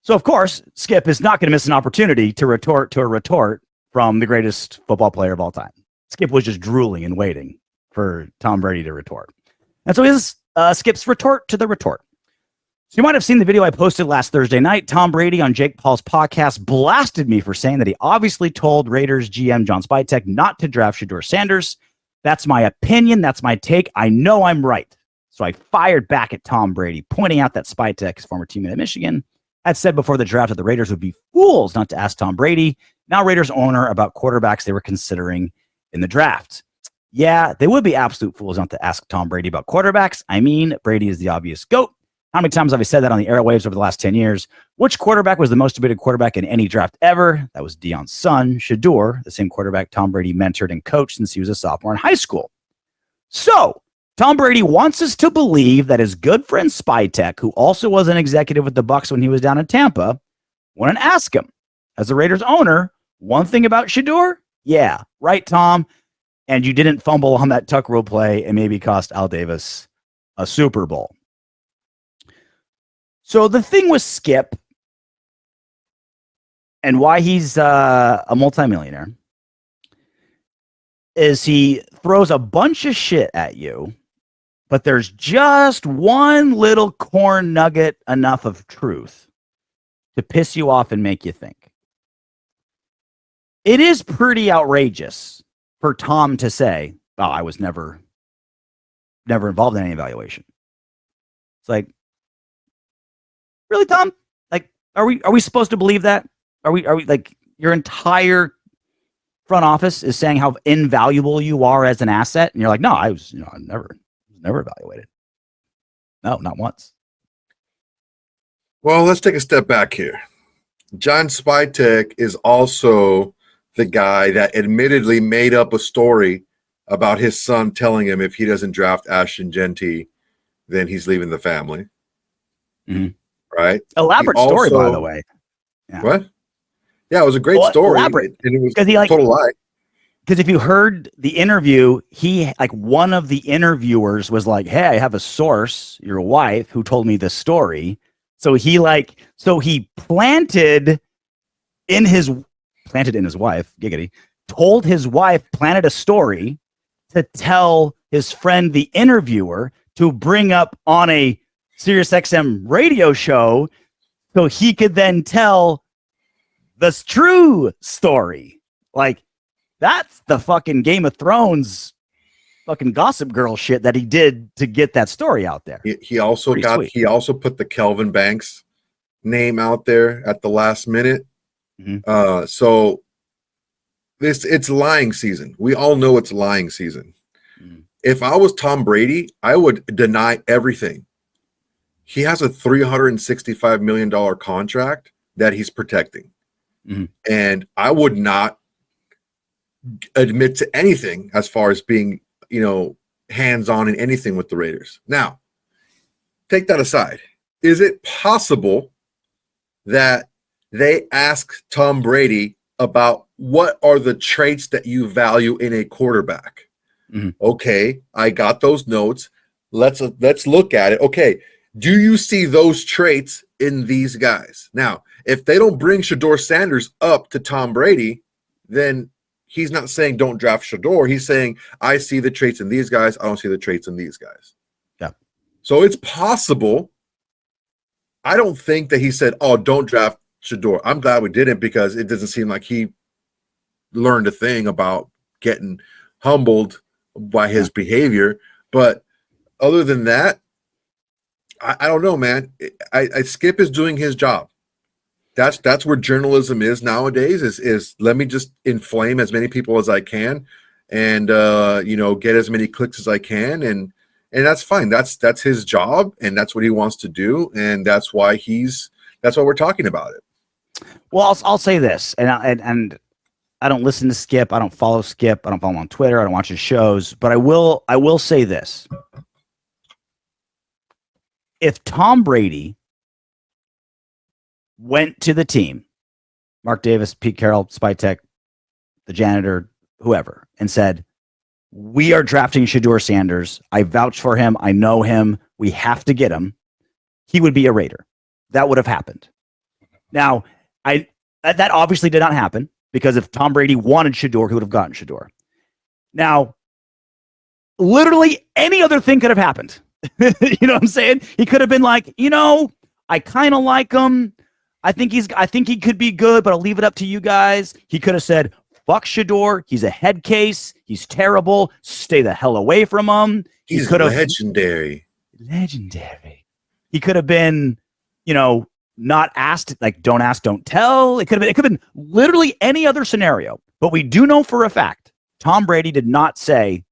So, of course, Skip is not going to miss an opportunity to retort to a retort from the greatest football player of all time. Skip was just drooling and waiting for Tom Brady to retort. And so here's Skip's retort to the retort. So you might have seen the video I posted last Thursday night. Tom Brady on Jake Paul's podcast blasted me for saying that he obviously told Raiders GM John Spytek not to draft Shedeur Sanders. That's my opinion. That's my take. I know I'm right. So I fired back at Tom Brady, pointing out that Spytek, his former teammate at Michigan, had said before the draft that the Raiders would be fools not to ask Tom Brady, now Raiders owner, about quarterbacks they were considering in the draft. Yeah, they would be absolute fools not to ask Tom Brady about quarterbacks. I mean, Brady is the obvious GOAT. How many times have I said that on the airwaves over the last 10 years? Which quarterback was the most debated quarterback in any draft ever? That was Deion's son, Shedeur, the same quarterback Tom Brady mentored and coached since he was a sophomore in high school. So, Tom Brady wants us to believe that his good friend Spytek, who also was an executive with the Bucs when he was down in Tampa, wouldn't ask him. As the Raiders owner, one thing about Shedeur? Yeah, right, Tom. And you didn't fumble on that tuck rule play and maybe cost Al Davis a Super Bowl. So the thing with Skip and why he's a multimillionaire is he throws a bunch of shit at you, but there's just one little corn nugget enough of truth to piss you off and make you think. It is pretty outrageous for Tom to say, "Oh, I was never involved in any evaluation." It's like, really, Tom? Like, are we supposed to believe that? Are we like your entire front office is saying how invaluable you are as an asset, and you're like, "No, I was never evaluated. No, not once." Well, let's take a step back here. John Spytek is also the guy that admittedly made up a story about his son telling him if he doesn't draft Ashton Genty, then he's leaving the family. Mm-hmm. Right? Elaborate story, by the way. Yeah. What? Yeah, it was a great story. Elaborate. And it was a total lie. Because if you heard the interview, one of the interviewers was like, "Hey, I have a source, your wife, who told me this story." So he planted in his wife, giggity, told his wife, planted a story to tell his friend, the interviewer, to bring up on a SiriusXM radio show so he could then tell the true story. Like, that's the fucking Game of Thrones fucking Gossip Girl shit that he did to get that story out there. He also put the Kelvin Banks name out there at the last minute. Mm-hmm. So it's lying season. We all know it's lying season. Mm-hmm. If I was Tom Brady, I would deny everything. He has a $365 million contract that he's protecting. Mm-hmm. And I would not admit to anything as far as being, hands-on in anything with the Raiders. Now, take that aside. Is it possible that they ask Tom Brady about what are the traits that you value in a quarterback? Mm-hmm. Okay, I got those notes. Let's look at it. Okay, do you see those traits in these guys? Now, if they don't bring Shedeur Sanders up to Tom Brady, then he's not saying don't draft Shedeur. He's saying, I see the traits in these guys. I don't see the traits in these guys. Yeah. So it's possible. I don't think that he said, oh, don't draft Shedeur. I'm glad we didn't, because it doesn't seem like he learned a thing about getting humbled by his behavior. But other than that, I don't know, man. Skip is doing his job. That's where journalism is nowadays. Is let me just inflame as many people as I can, and get as many clicks as I can, and that's fine. That's his job, and that's what he wants to do, and that's why we're talking about it. Well, I'll say this, and I don't listen to Skip. I don't follow Skip. I don't follow him on Twitter. I don't watch his shows. But I will say this: if Tom Brady went to the team, Mark Davis, Pete Carroll, Spytek, the janitor, whoever, and said, "We are drafting Shedeur Sanders. I vouch for him. I know him. We have to get him," he would be a Raider. That would have happened. Now, that obviously did not happen, because if Tom Brady wanted Shedeur, he would have gotten Shedeur. Now, literally any other thing could have happened. You know what I'm saying? He could have been like, I kind of like him. I think he could be good, but I'll leave it up to you guys. He could have said, fuck Shedeur. He's a head case. He's terrible. Stay the hell away from him. He's legendary. Legendary. He could have been, not asked, like, don't ask, don't tell. It could have been literally any other scenario. But we do know for a fact, Tom Brady did not say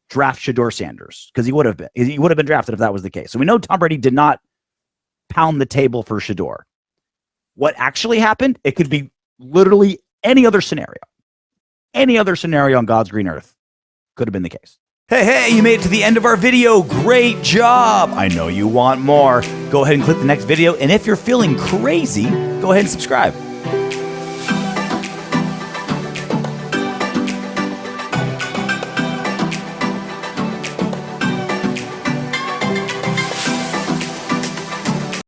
draft Shedeur Sanders, because he would have been drafted if that was the case. So we know Tom Brady did not pound the table for Shedeur. What actually happened, it could be literally any other scenario. Any other scenario on God's green earth could have been the case. Hey, you made it to the end of our video. Great job. I know you want more. Go ahead and click the next video. And if you're feeling crazy, go ahead and subscribe.